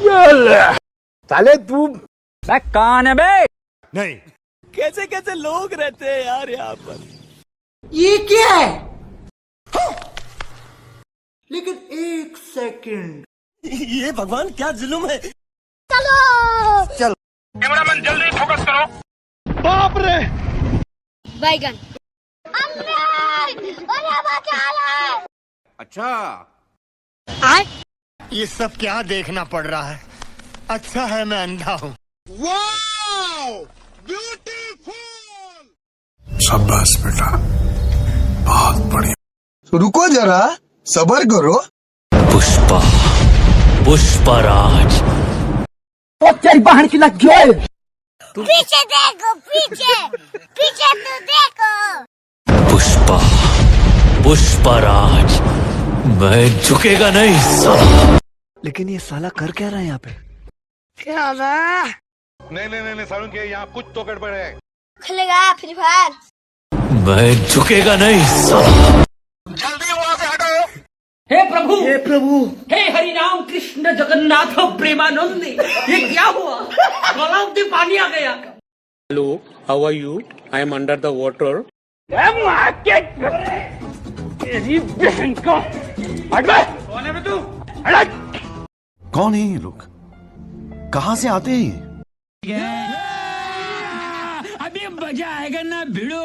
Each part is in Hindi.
साले तू कौन है बे? नहीं, कैसे कैसे लोग रहते हैं यार यहाँ पर। ये क्या है? लेकिन एक सेकंड, ये भगवान क्या जुल्म है। कैमरामैन जल्दी फोकस करो। बाप रे। बैगन अच्छा, ये सब क्या देखना पड़ रहा है? अच्छा है मैं अंधा हूँ। शाबाश बेटा, बहुत बढ़िया। रुको जरा, सबर करो। पुष्पा, पुष्पराज। तेरी बहन की लग गई। पीछे देखो, पीछे पीछे तो देखो। पुष्पा, पुष्पराज। मैं झुकेगा नहीं साला। लेकिन ये साला कर क्या रहा है यहाँ पे? नहीं सारुण के यहाँ कुछ तो गड़बड़ है। खुलेगा फ्री फायर। मैं झुकेगा नहीं साला। जल्दी वहाँ से हटो। हे प्रभु, हे प्रभु, हे हरि राम कृष्ण जगन्नाथ प्रेमानंद, ये क्या हुआ? गलाव में पानी आ गया। Hello, how are you? I am under the water. तेरी बहन का हट बे। कौन है बे तू? कौन है ये लोग? कहाँ से आते हैं ये? अभी मजा आएगा ना भिड़ो।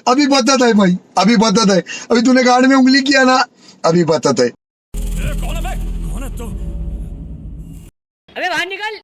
अभी बताता है भाई, अभी बताता है। अभी तूने गाड़ में उंगली किया ना, अभी बताता है। कौन है बे? कौन है तू? अबे बाहर निकल।